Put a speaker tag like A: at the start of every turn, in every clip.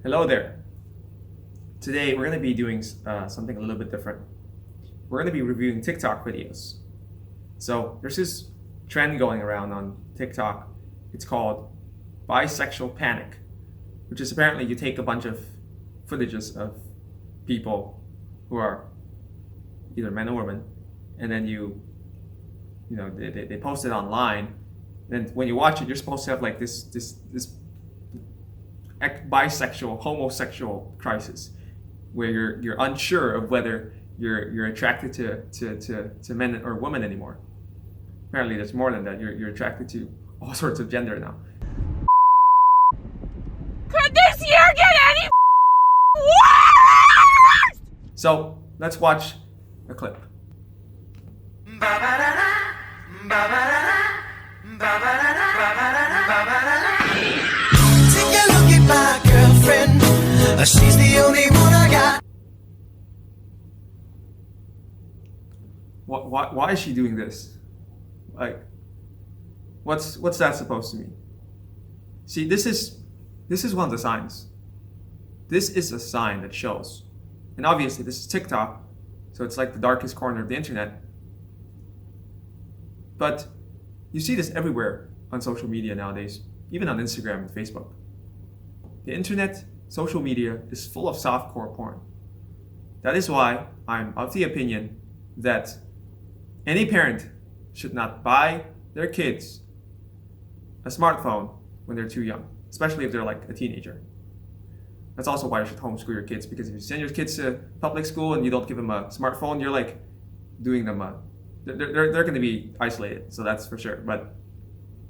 A: Hello there. Today we're going to be doing something a little bit different. We're going to be reviewing TikTok videos. So there's this trend going around on TikTok. It's called bisexual panic, which is apparently you take a bunch of footages of people who are either men or women, and then they post it online. And when you watch it, you're supposed to have like this bisexual, homosexual crisis, where you're unsure of whether you're attracted to men or women anymore. Apparently, there's more than that. You're attracted to all sorts of gender now.
B: Could this year get any worse?
A: So let's watch a clip.
C: Take a look at my girlfriend. She's the only one I got.
A: Why is she doing this? Like, what's that supposed to mean? See, this is one of the signs. This is a sign that shows, and obviously this is TikTok, so it's like the darkest corner of the internet. But you see this everywhere on social media nowadays, even on Instagram and Facebook. The internet, social media is full of softcore porn. That is why I'm of the opinion that any parent should not buy their kids a smartphone when they're too young, especially if they're like a teenager. That's also why you should homeschool your kids, because if you send your kids to public school and you don't give them a smartphone, you're like doing them they're going to be isolated, so that's for sure. But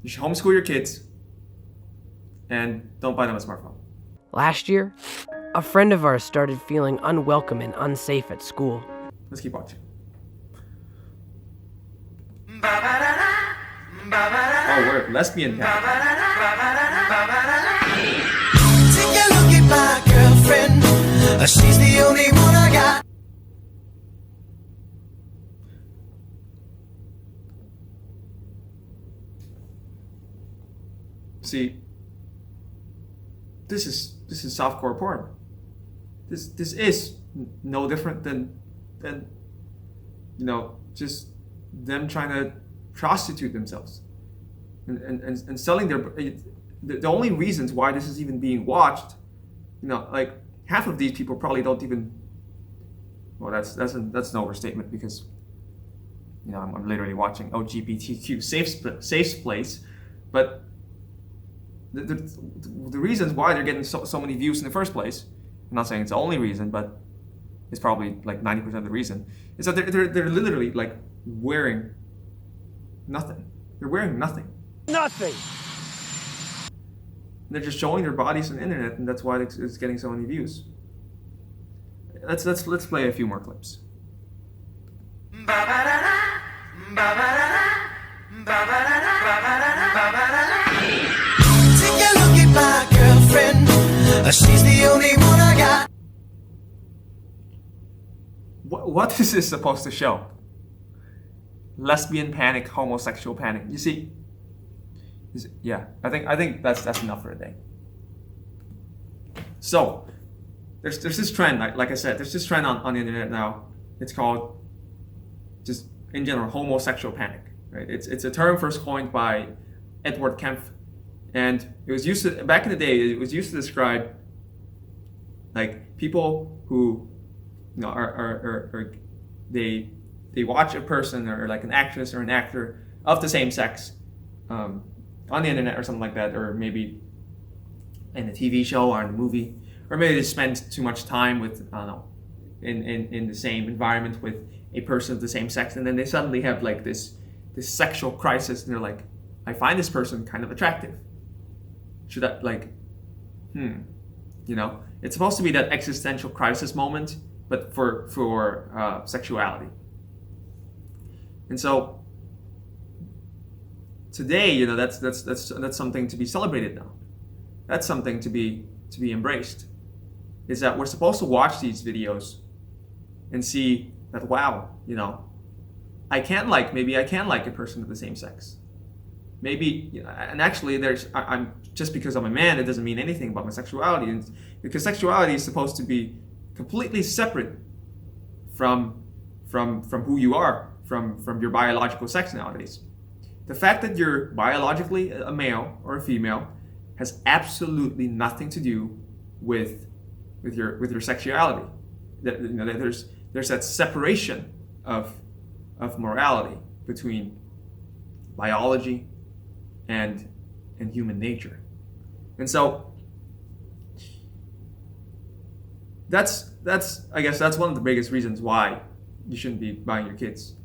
A: you should homeschool your kids and don't buy them a smartphone.
D: Last year, a friend of ours started feeling unwelcome and unsafe at school.
A: Let's keep watching. Oh, word, lesbian panic.
C: Take a look at my girlfriend. She's the only one I got.
A: See, this is softcore porn. This is no different than just them trying to prostitute themselves and selling their. The only reasons why this is even being watched, like half of these people probably don't even. Well, that's an overstatement, because I'm literally watching LGBTQ safe place, but. The reasons why they're getting so many views in the first place, I'm not saying it's the only reason, but it's probably like 90% of the reason, is that they're literally like wearing nothing. They're wearing nothing.
C: Nothing.
A: And they're just showing their bodies on the internet, and that's why it's getting so many views. Let's play a few more clips.
C: Take a look at my girlfriend. She's the only one I got.
A: What is this supposed to show? Lesbian panic, homosexual panic. You see? Yeah, I think that's enough for a day. So there's this trend, like I said, there's this trend on the internet now. It's called, just in general, homosexual panic. Right? It's a term first coined by Edward Kempf, and it was used to, back in the day. It was used to describe like people who they watch a person, or like an actress or an actor of the same sex on the internet or something like that, or maybe in a TV show or in a movie, or maybe they spend too much time with, I don't know, in the same environment with a person of the same sex, and then they suddenly have like this sexual crisis, and they're like, I find this person kind of attractive. Should I it's supposed to be that existential crisis moment, but for sexuality. And so today, that's something to be celebrated now. That's something to be embraced. Is that we're supposed to watch these videos and see that, wow, maybe I can like a person of the same sex. maybe, and actually I'm just because I'm a man, it doesn't mean anything about my sexuality, and because sexuality is supposed to be completely separate from who you are, from your biological sex nowadays. The fact that you're biologically a male or a female has absolutely nothing to do with your sexuality. There's that separation of morality between biology and human nature. And so that's I guess that's one of the biggest reasons why you shouldn't be buying your kids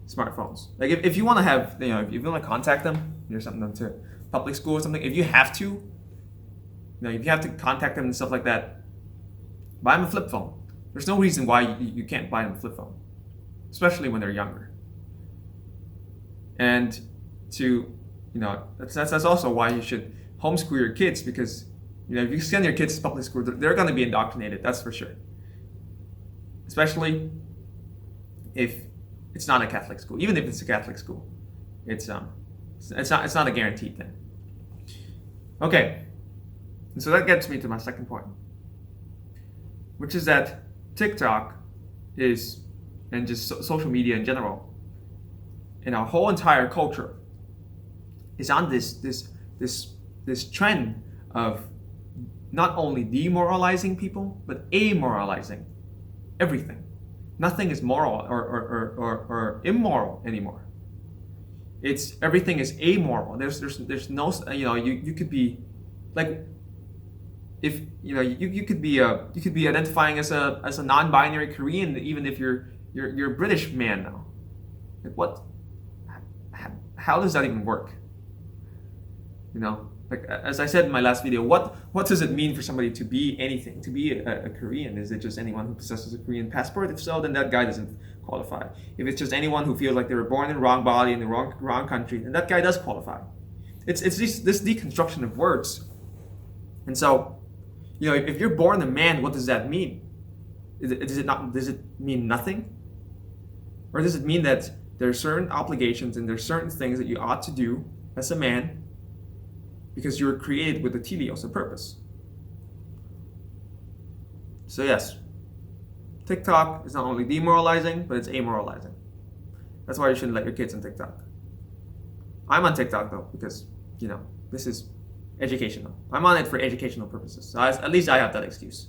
A: smartphones. Like if you want to have, if you want to contact them, or something to public school or something, if you have to, if you have to contact them and stuff like that, buy them a flip phone. There's no reason why you can't buy them a flip phone, especially when they're younger. And that's also why you should homeschool your kids, because if you send your kids to public school, they're going to be indoctrinated. That's for sure. Especially if it's not a Catholic school. Even if it's a Catholic school, it's not a guaranteed thing. Okay, and so that gets me to my second point, which is that TikTok is, and just social media in general, and our whole entire culture is on this trend of not only demoralizing people, but amoralizing everything. Nothing is moral or immoral anymore. It's everything is amoral. There's no, you could be like, if you could be identifying as a non-binary Korean even if you're a British man now. Like what? How does that even work? Like as I said in my last video, what does it mean for somebody to be anything? To be a Korean? Is it just anyone who possesses a Korean passport? If so, then that guy doesn't qualify. If it's just anyone who feels like they were born in the wrong body in the wrong country, then that guy does qualify. It's this deconstruction of words. And so, if you're born a man, what does that mean? Does it mean nothing? Or does it mean that there are certain obligations and there are certain things that you ought to do as a man because you were created with a teleos, a purpose? So yes, TikTok is not only demoralizing, but it's amoralizing. That's why you shouldn't let your kids on TikTok. I'm on TikTok though, because this is educational. I'm on it for educational purposes. So at least I have that excuse.